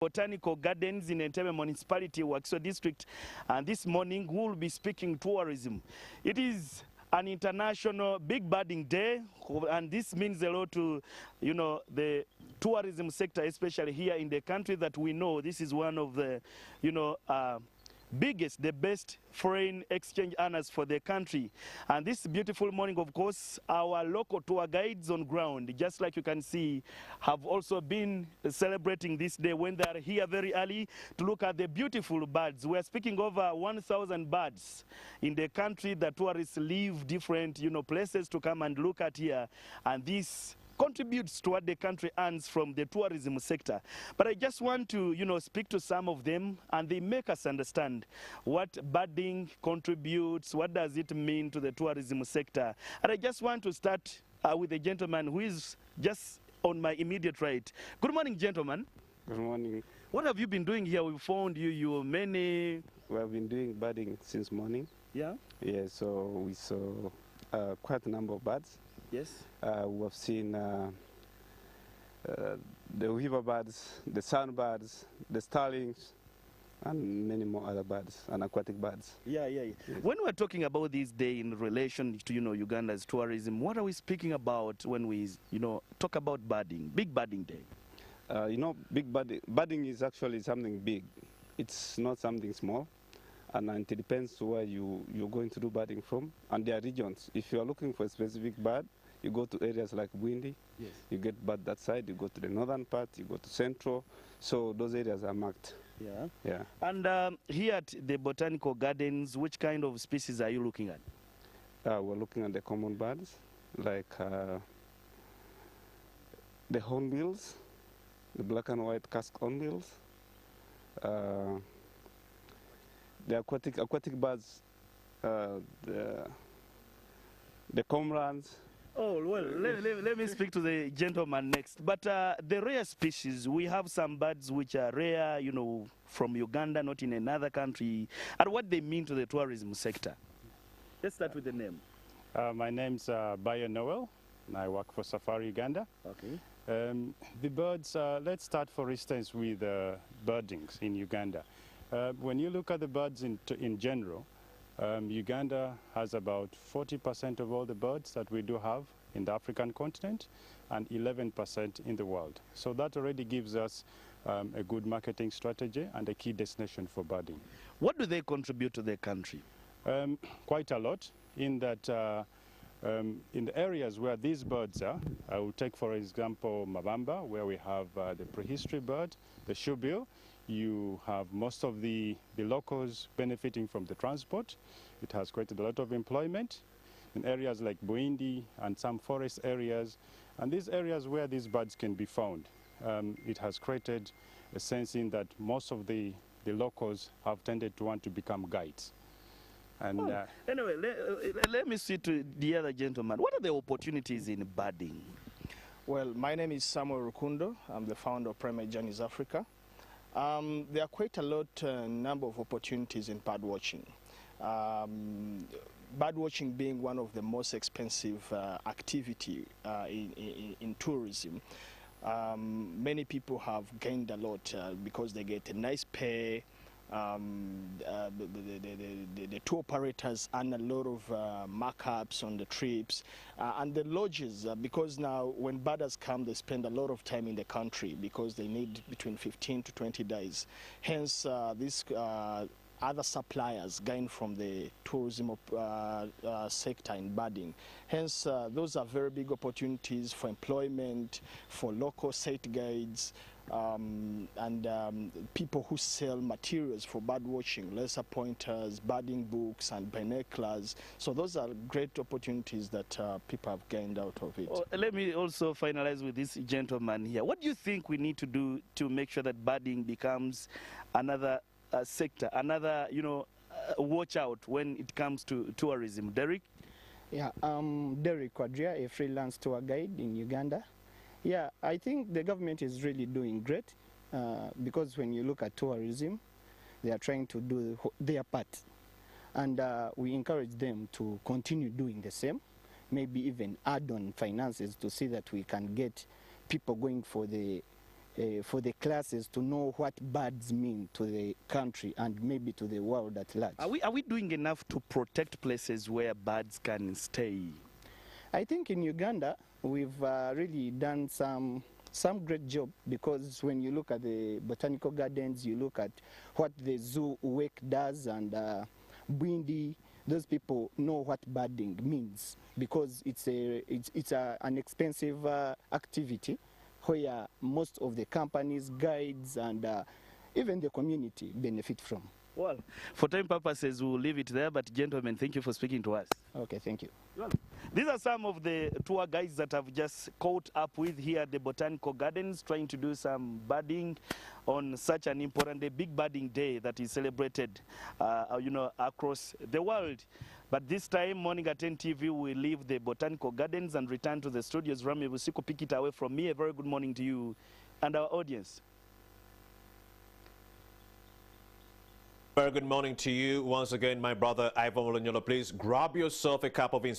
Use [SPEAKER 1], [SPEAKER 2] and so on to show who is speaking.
[SPEAKER 1] Botanical Gardens in Entebbe Municipality, Wakiso District, and this morning we will be speaking tourism. It is an international big birding day, and this means a lot to, the tourism sector, especially here in the country that we know. This is one of the, biggest, the best foreign exchange earners for the country. And this beautiful morning, of course, our local tour guides on ground, just like you can see, have also been celebrating this day when they are here very early to look at the beautiful birds. We are speaking over 1,000 birds in the country that tourists leave different, places to come and look at here. And this contributes to what the country earns from the tourism sector. But I just want to, speak to some of them, and they make us understand what birding contributes, what does it mean to the tourism sector. And I just want to start with a gentleman who is just on my immediate right. Good morning, gentlemen.
[SPEAKER 2] Good morning.
[SPEAKER 1] What have you been doing here? We found you many...
[SPEAKER 2] We have been doing birding since morning.
[SPEAKER 1] Yeah?
[SPEAKER 2] Yeah, so we saw quite a number of birds.
[SPEAKER 1] Yes.
[SPEAKER 2] We have seen the weaver birds, the sunbirds, the starlings, and many more other birds and aquatic birds.
[SPEAKER 1] Yeah. Yes. When we're talking about this day in relation to, Uganda's tourism, what are we speaking about when we, talk about birding, big birding day?
[SPEAKER 2] Big birding is actually something big. It's not something small. And it depends where you're going to do birding from, and there are regions. If you are looking for a specific bird, you go to areas like Bwindi. Yes. You get bird that side. You go to the northern part. You go to central. So those areas are marked.
[SPEAKER 1] Yeah.
[SPEAKER 2] Yeah.
[SPEAKER 1] And here at the Botanical Gardens, which kind of species are you looking at?
[SPEAKER 2] We're looking at the common birds, like the hornbills, the black and white casque hornbills. The aquatic birds, the cormorants.
[SPEAKER 1] Oh, well, let me speak to the gentleman next. But the rare species, we have some birds which are rare, from Uganda, not in another country, and what they mean to the tourism sector. Let's start with the name.
[SPEAKER 3] My name's Bayo Noel, and I work for Safari Uganda.
[SPEAKER 1] Okay.
[SPEAKER 3] The birds, let's start, for instance, with birdings in Uganda. When you look at the birds in general, Uganda has about 40% of all the birds that we do have in the African continent and 11% in the world. So that already gives us a good marketing strategy and a key destination for birding.
[SPEAKER 1] What do they contribute to the country?
[SPEAKER 3] Quite a lot, in that in the areas where these birds are, I will take, for example, Mabamba, where we have the prehistory bird, the shoebill. You have most of the locals benefiting from the transport. It has created a lot of employment in areas like Bwindi and some forest areas. And these areas where these birds can be found, it has created a sense in that most of the locals have tended to want to become guides. And
[SPEAKER 1] anyway, let me see to the other gentleman. What are the opportunities in birding?
[SPEAKER 4] Well, my name is Samuel Rukundo. I'm the founder of Primate Journeys Africa. There are quite a lot number of opportunities in bird watching. Bird watching being one of the most expensive activity in tourism. Many people have gained a lot because they get a nice pay. The tour operators earn a lot of markups on the trips, and the lodges, because now when birders come, they spend a lot of time in the country because they need between 15 to 20 days. Hence, these other suppliers gain from the tourism sector in birding. Hence, those are very big opportunities for employment, for local site guides, and people who sell materials for bird watching, laser pointers, birding books, and binoculars. So those are great opportunities that people have gained out of it.
[SPEAKER 1] Well, let me also finalize with this gentleman here. What do you think we need to do to make sure that birding becomes another sector, another, watch out when it comes to tourism? Derek?
[SPEAKER 5] Yeah, Derek Quadria, a freelance tour guide in Uganda. Yeah, I think the government is really doing great because when you look at tourism, they are trying to do their part. And we encourage them to continue doing the same, maybe even add on finances to see that we can get people going for the for the classes to know what birds mean to the country and maybe to the world at large.
[SPEAKER 1] Are we doing enough to protect places where birds can stay?
[SPEAKER 5] I think in Uganda we've really done some great job, because when you look at the botanical gardens, you look at what the zoo work does, and Bwindi, those people know what birding means, because it's an expensive activity where most of the companies, guides, and even the community benefit from.
[SPEAKER 1] Well, for time purposes, we'll leave it there, but gentlemen, thank you for speaking to us.
[SPEAKER 5] Okay, thank you.
[SPEAKER 1] Well, these are some of the tour guides that I've just caught up with here at the Botanical Gardens, trying to do some birding on such an important, a big birding day that is celebrated, across the world. But this time, Morning at 10 TV, we leave the Botanical Gardens and return to the studios. Rami Busiko, pick it away from me. A very good morning to you and our audience.
[SPEAKER 6] Very good morning to you once again, my brother Ivan Molonyola. Please grab yourself a cup of inspiration.